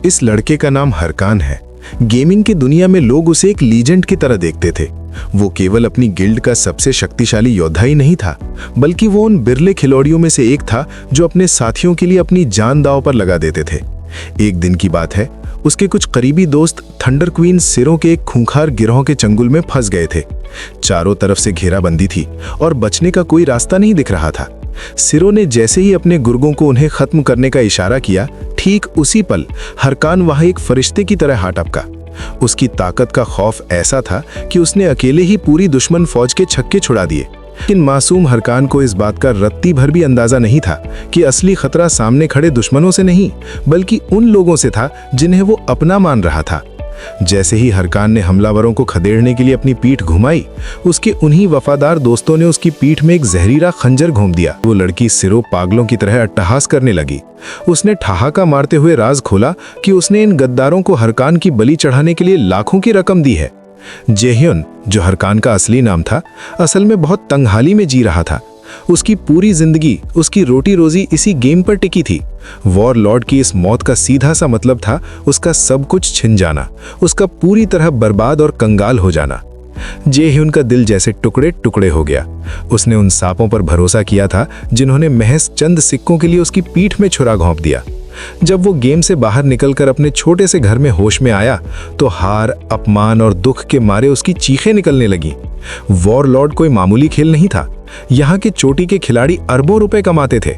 इस लड़के का नाम हरकान है। गेमिंग की दुनिया में लोग उसे एक लीजेंड की तरह देखते थे। वो केवल अपनी गिल्ड का सबसे शक्तिशाली योद्धा ही नहीं था, बल्कि वो उन बिरले खिलाड़ियों में से एक था जो अपने साथियों के लिए अपनी जान दांव पर लगा देते थे। एक दिन की बात है, उसके कुछ करीबी दोस्त थंडर क्वीन सिरों के एक खूंखार गिरोह के चंगुल में फंस गए थे। चारों तरफ से घेराबंदी थी और बचने का कोई रास्ता नहीं दिख रहा था। सिरों ने जैसे ही अपने गुर्गों को उन्हें खत्म करने का इशारा किया, ठीक उसी पल हरकान वहां एक फरिश्ते की तरह आ टपका। उसकी ताकत का खौफ ऐसा था कि उसने अकेले ही पूरी दुश्मन फौज के छक्के छुड़ा दिए। लेकिन मासूम हरकान को इस बात का रत्ती भर भी अंदाजा नहीं था कि असली खतरा सामने खड़े दुश्मनों से नहीं, बल्कि उन लोगों से था जिन्हें वो अपना मान रहा था। जैसे ही हरकान ने हमलावरों को खदेड़ने के लिए अपनी पीठ घुमाई, उसके उन्हीं वफादार दोस्तों ने उसकी पीठ में एक जहरीला खंजर घोंप दिया। वो लड़की सिरों पागलों की तरह अट्टहास करने लगी। उसने ठहाका मारते हुए राज खोला कि उसने इन गद्दारों को हरकान की बलि चढ़ाने के लिए लाखों की रकम दी है। जेह्युन, जो हरकान का असली नाम था, असल में बहुत तंगहाली में जी रहा था। उसकी पूरी जिंदगी, उसकी रोटी रोजी इसी गेम पर टिकी थी। वॉर लॉर्ड की इस मौत का सीधा सा मतलब था उसका सब कुछ छिन जाना, उसका पूरी तरह बर्बाद और कंगाल हो जाना। जेह्युन का दिल जैसे टुकड़े टुकड़े हो गया। उसने उन सांपों पर भरोसा किया था जिन्होंने महज चंद सिक्कों के लिए उसकी पीठ में छुरा घोंप दिया। जब वो गेम से बाहर निकलकर अपने छोटे से घर में होश में आया, तो हार, अपमान और दुख के मारे उसकी चीखें निकलने लगी। वॉर लॉर्ड कोई मामूली खेल नहीं था। यहाँ के चोटी के खिलाड़ी अरबों रुपए कमाते थे।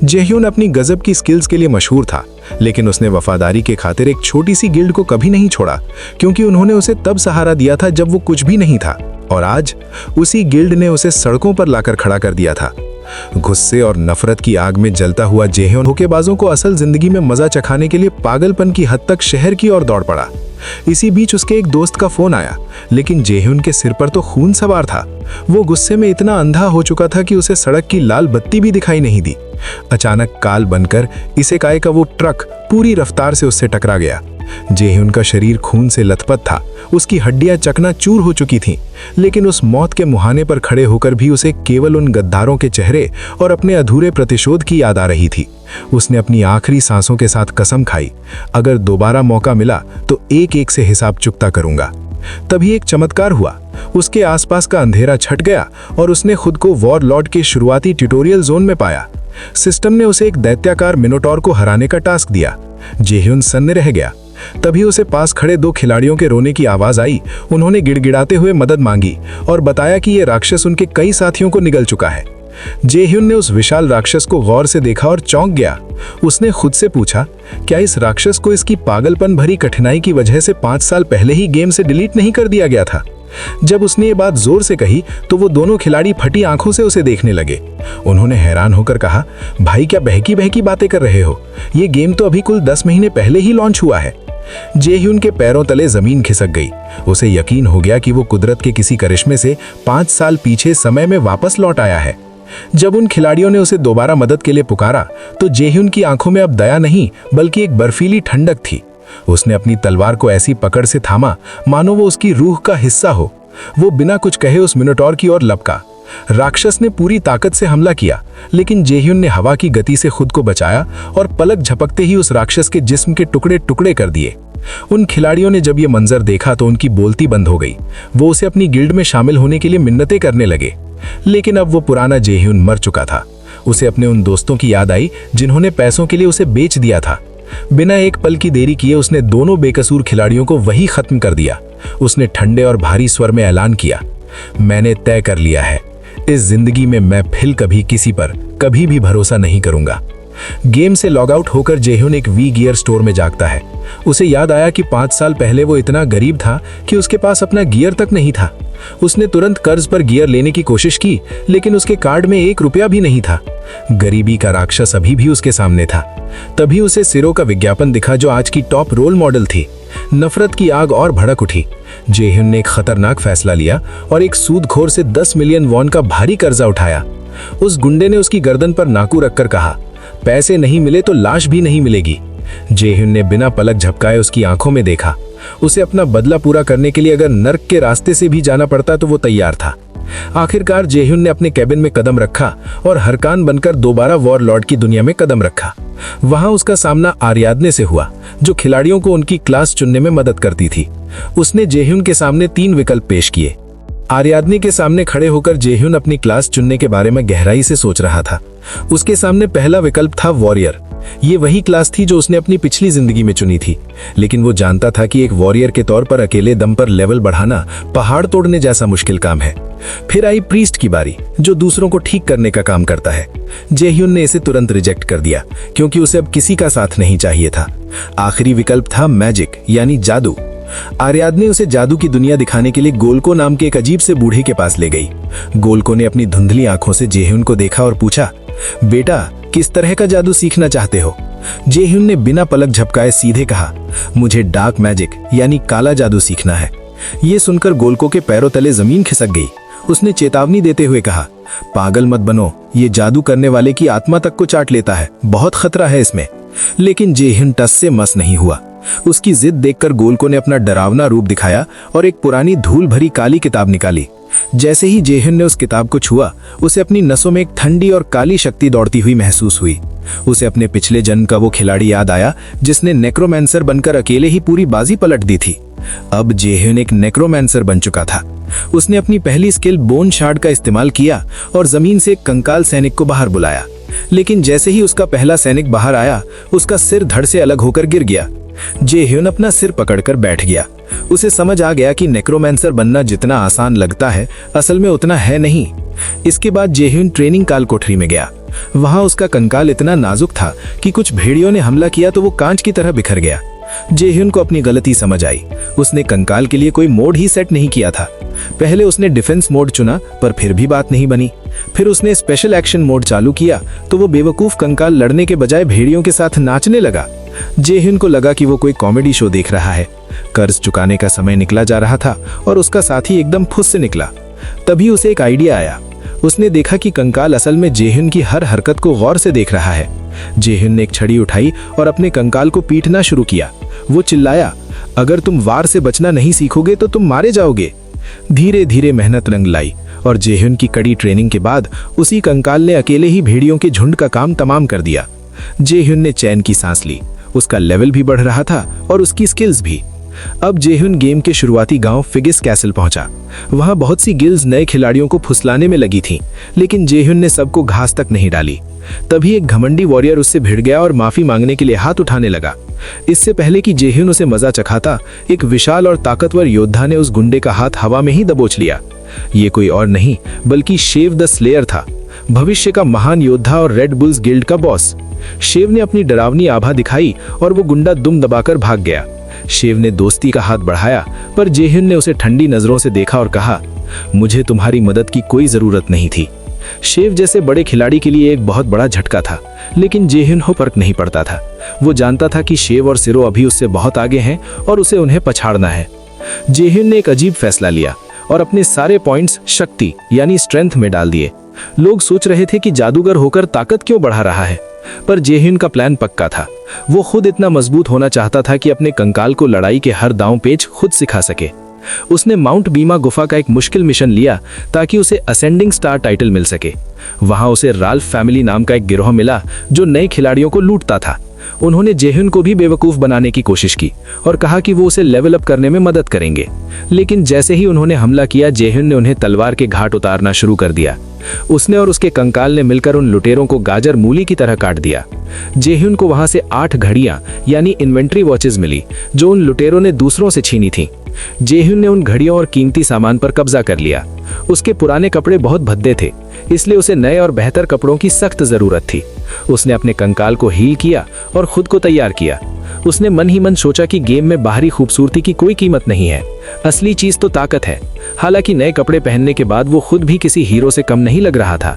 जेह्युन अपनी गजब की स्किल्स के लिए मशहूर था, लेकिन उसने वफादारी के खातिर एक छोटी सी गिल्ड को कभी नहीं छोड़ा, क्योंकि उन्होंने उसे तब सहारा दिया था जब वो कुछ भी नहीं था। और आज उसी गिल्ड ने उसे सड़कों पर लाकर खड़ा कर दिया था। गुस्से और नफरत की आग में जलता हुआ जेह्युन धोखेबाजों को असल जिंदगी में मजा चखाने के लिए पागलपन की हद तक शहर की ओर दौड़ पड़ा। इसी बीच उसके एक दोस्त का फोन आया, लेकिन जेह्युन के सिर पर तो खून सवार था। वो गुस्से में इतना अंधा हो चुका था कि उसे सड़क की लाल बत्ती भी दिखाई नहीं दी। अचानक काल बनकर इसेकाई का वो ट्रक पूरी रफ्तार से उससे टकरा गया। जेह्युन का शरीर खून से लथपथ था, उसकी हड्डियां चकनाचूर हो चुकी थीं, लेकिन उस मौत के मुहाने पर खड़े होकर भी उसे केवल उन गद्दारों के चेहरे और अपने अधूरे प्रतिशोध की याद आ रही थी। उसने अपनी आखिरी सांसों के साथ कसम खाई, अगर दोबारा मौका मिला तो एक एक से हिसाब चुकता करूंगा। तभी एक चमत्कार हुआ। उसके आसपास का अंधेरा छट गया और उसने खुद को वॉर लॉर्ड के शुरुआती ट्यूटोरियल जोन में पाया। सिस्टम ने उसे एक दैत्याकार मिनोटॉर को हराने का टास्क दिया। जेह्युन सन्न रह गया। तभी उसे पास खड़े दो खिलाड़ियों के रोने की आवाज आई। उन्होंने गिड़गिड़ाते हुए मदद मांगी और बताया कि यह राक्षस उनके कई साथियों को निगल चुका है। जेह्युन ने उस विशाल राक्षस को गौर से देखा और चौंक गया। उसने खुद से पूछा, क्या इस राक्षस को इसकी पागलपन भरी कठिनाई की वजह से 5 साल पहले ही गेम से डिलीट नहीं कर दिया गया था? जब उसने ये बात जोर से कही तो वो दोनों खिलाड़ी फटी आंखों से उसे देखने लगे। उन्होंने हैरान होकर कहा, भाई क्या बहकी बहकी बातें कर रहे हो? ये गेम तो अभी कुल 10 महीने पहले ही लॉन्च हुआ है। जेह्युन के पैरों तले जमीन खिसक गई। उसे यकीन हो गया कि वो कुदरत के किसी करिश्मे से 5 साल पीछे समय में वापस लौट आया है। जब उन खिलाड़ियों ने उसे दोबारा मदद के लिए पुकारा तो जेह्युन की आंखों में अब दया नहीं बल्कि एक बर्फीली ठंडक थी। उसने अपनी तलवार को ऐसी पकड़ से थामा मानो वो उसकी रूह का हिस्सा हो। वो बिना कुछ कहे उस मिनोटॉर की ओर लपका। राक्षस ने पूरी ताकत से हमला किया, लेकिन जेह्युन ने हवा की गति से खुद को बचाया और पलक झपकते ही उस राक्षस के जिस्म के टुकड़े टुकड़े कर दिए। उन खिलाड़ियों ने जब ये मंजर देखा तो उनकी बोलती बंद हो गई। वो उसे अपनी गिल्ड में शामिल होने के लिए मिन्नतें करने लगे, लेकिन अब वो पुराना जेह्युन मर चुका था। उसे अपने उन दोस्तों की याद आई जिन्होंने पैसों के लिए उसे बेच दिया था। बिना एक पल की देरी किए उसने दोनों बेकसूर खिलाड़ियों को वही खत्म कर दिया। उसने ठंडे और भारी स्वर में ऐलान किया, मैंने तय कर लिया है, इस जिंदगी में मैं फिर कभी किसी पर कभी भी भरोसा नहीं करूंगा। गेम से लॉग आउट होकर जेह्युन एक वी गियर स्टोर में जागता है। उसे याद आया कि 5 साल पहले वो इतना गरीब था कि उसके पास अपना गियर तक नहीं था। उसने तुरंत कर्ज पर गियर लेने की कोशिश की, लेकिन उसके कार्ड में 1 रुपया भी नहीं था। गरीबी का राक्षस अभी भी उसके सामने था। तभी उसे सिरों का विज्ञापन दिखा जो आज की टॉप रोल मॉडल थी। नफरत की आग और भड़क उठी। जेह्युन ने एक खतरनाक फैसला लिया और एक सूदखोर से 10 मिलियन वॉन का भारी कर्जा उठाया। उस गुंडे ने उसकी गर्दन पर नाकू रखकर कहा, पैसे नहीं मिले तो लाश भी नहीं मिलेगी। जेह्युन ने बिना पलक झपकाए उसकी आंखों में देखा। उसे अपना बदला पूरा करने के लिए अगर नर्क के रास्ते से भी जाना पड़ता तो वो तैयार था। आखिरकार जेह्युन ने अपने कैबिन में कदम रखा और हरकान बनकर दोबारा वॉरलॉर्ड की दुनिया में कदम रखा। वहां उसका सामना आरियादने से हुआ, जो खिलाड़ियों को उनकी क्लास चुनने में मदद करती थी। उसने जेह्युन के सामने 3 विकल्प पेश किए। आरियादने के सामने खड़े होकर जेह्युन अपनी क्लास चुनने के बारे में गहराई से सोच रहा था। उसके सामने पहला विकल्प था वॉरियर। ये वही क्लास थी जो उसने अपनी पिछली जिंदगी में चुनी थी, लेकिन वो जानता था कि एक वॉरियर के तौर पर अकेले दम पर लेवल बढ़ाना पहाड़ तोड़ने जैसा मुश्किल काम है। फिर आई प्रीस्ट की बारी, जो दूसरों को ठीक करने का काम करता है। जेह्युन ने इसे तुरंत रिजेक्ट कर दिया, क्योंकि उसे अब किसी का साथ नहीं चाहिए था। आखिरी विकल्प था मैजिक, यानी जादू। आरियादने उसे जादू की दुनिया दिखाने के लिए गोल्को नाम के एक अजीब से बूढ़े के पास ले गई। गोल्को ने अपनी धुंधली आंखों से जेह्युन को देखा और पूछा, बेटा, किस तरह का जादू सीखना चाहते हो? जेह्युन ने बिना पलक झपकाए सीधे कहा, मुझे डार्क मैजिक यानी काला जादू सीखना है। ये सुनकर गोल्को के पैरों तले जमीन खिसक गई। उसने चेतावनी देते हुए कहा, पागल मत बनो, ये जादू करने वाले की आत्मा तक को चाट लेता है, बहुत खतरा है इसमें। लेकिन जेह्युन टस से मस नहीं हुआ। उसकी जिद देखकर गोल्को ने अपना डरावना रूप दिखाया और एक पुरानी धूल भरी काली किताब निकाली। जैसे ही जेह्युन ने उस किताब को छुआ, उसे अपनी नसों में एक ठंडी और काली शक्ति दौड़ती हुई महसूस हुई। उसे अपने पिछले जन्म का वो खिलाड़ी याद आया जिसने नेक्रोमैंसर बनकर अकेले ही पूरी बाजी पलट दी थी। अब जेह्युन एक नेक्रोमैंसर बन चुका था। उसने अपनी पहली स्किल बोन शार्ड का इस्तेमाल किया और जमीन से एक कंकाल सैनिक को बाहर बुलाया। लेकिन जैसे ही उसका पहला सैनिक बाहर आया, उसका सिर धड़ से अलग होकर गिर गया। जेह्युन अपना सिर पकड़कर बैठ गया। उसे समझ आ गया कि नेक्रोमैंसर बनना जितना आसान लगता है, असल में उतना है नहीं। इसके बाद जेह्युन ट्रेनिंग काल कोठरी में गया। वहां उसका कंकाल इतना नाजुक था कि कुछ भेड़ियों ने हमला किया तो वो कांच की तरह बिखर गया। जेह्युन को अपनी गलती समझ आई। उसने कंकाल के लिए कोई मोड ही सेट नहीं किया था। पहले उसने डिफेंस मोड चुना, पर फिर भी बात नहीं बनी। फिर उसने स्पेशल एक्शन मोड चालू किया तो वो बेवकूफ कंकाल लड़ने के बजाय भेड़ियों के साथ नाचने लगा। जेह्युन को लगा कि वो कोई कॉमेडी शो देख रहा है। कर्ज चुकाने का समय निकला जा रहा था और उसका साथी एकदम फुस से निकला। तभी उसे एक आइडिया आया। उसने देखा कि कंकाल असल में जेह्युन की हर हरकत को गौर से देख रहा है। जेह्युन ने एक छड़ी उठाई और अपने कंकाल को पीटना शुरू किया। वो चिल्लाया, अगर तुम वार से बचना नहीं सीखोगे तो तुम मारे जाओगे। धीरे धीरे मेहनत रंग लाई और जेह्युन की कड़ी ट्रेनिंग के बाद उसी कंकाल ने अकेले ही भेड़ियों के झुंड का काम तमाम कर दिया। जेह्युन ने चैन की सांस ली। उसका लेवल भी बढ़ रहा था और उसकी स्किल्स भी। अब जेह्युन गेम के शुरुआती गांव फिगिस कैसल पहुंचा। वहां बहुत सी गिल्ड्स नए खिलाड़ियों को फुसलाने में लगी थीं, लेकिन जेह्युन ने सबको घास तक नहीं डाली। तभी एक घमंडी वॉरियर उससे भिड़ गया और माफी मांगने के लिए हाथ उठाने लगा। इससे पहले कि जेह्युन उसे मजा चखाता, एक विशाल और ताकतवर योद्धा ने उस गुंडे का हाथ हवा में ही दबोच लिया। ये कोई और नहीं बल्कि शेव द स्लेयर था, भविष्य का महान योद्धा और रेड बुल्स गिल्ड का बॉस। शेव ने अपनी डरावनी आभा दिखाई और वो गुंडा दुम दबाकर भाग गया। शेव ने दोस्ती का हाथ बढ़ाया, पर जेह्युन ने उसे ठंडी नजरों से देखा और कहा, मुझे तुम्हारी मदद की कोई जरूरत नहीं थी। शेव जैसे बड़े खिलाड़ी के लिए एक बहुत बड़ा झटका था, लेकिन जेह्युन को फर्क नहीं पड़ता था। वो जानता था कि शेव और सिरो अभी उससे बहुत आगे हैं और उसे उन्हें पछाड़ना है। जेह्युन ने एक अजीब फैसला लिया और अपने सारे पॉइंट्स शक्ति यानी स्ट्रेंथ में डाल दिए। लोग सोच रहे थे कि जादूगर होकर ताकत क्यों बढ़ा रहा है, पर जेह्युन का प्लान पक्का था। वो खुद इतना मजबूत होना चाहता था कि अपने कंकाल को लड़ाई के हर दांव पेच खुद सिखा सके। उसने माउंट बीमा गुफा का एक मुश्किल मिशन लिया ताकि उसे असेंडिंग स्टार टाइटल मिल सके। वहां उसे राल्फ फैमिली नाम का एक गिरोह मिला जो नए खिलाड़ियों को लूटता था। उन्होंने जेह्युन को भी बेवकूफ बनाने की कोशिश की और कहा कि वो उसे लेवल अप करने में मदद करेंगे। लेकिन जैसे ही उन्होंने हमला किया, जेह्युन ने उन्हें तलवार के घाट उतारना शुरू कर दिया। उसने और उसके कंकाल ने मिलकर उन लुटेरों को गाजर मूली की तरह काट दिया। जेह्युन को वहां से 8 घड़ियां यानी इन्वेंट्री वॉचेस मिली जो उन लुटेरों ने दूसरों से छीनी थी। जेह्युन ने उन घड़ियों और कीमती सामान पर कब्जा कर लिया। उसके पुराने कपड़े बहुत भद्दे थे, इसलिए उसे नए और बेहतर कपड़ों की सख्त जरूरत थी। उसने अपने कंकाल को हील किया और खुद को तैयार किया। उसने मन ही मन सोचा कि गेम में बाहरी खूबसूरती की कोई कीमत नहीं है, असली चीज तो ताकत है। हालांकि नए कपड़े पहनने के बाद वो खुद भी किसी हीरो से कम नहीं लग रहा था।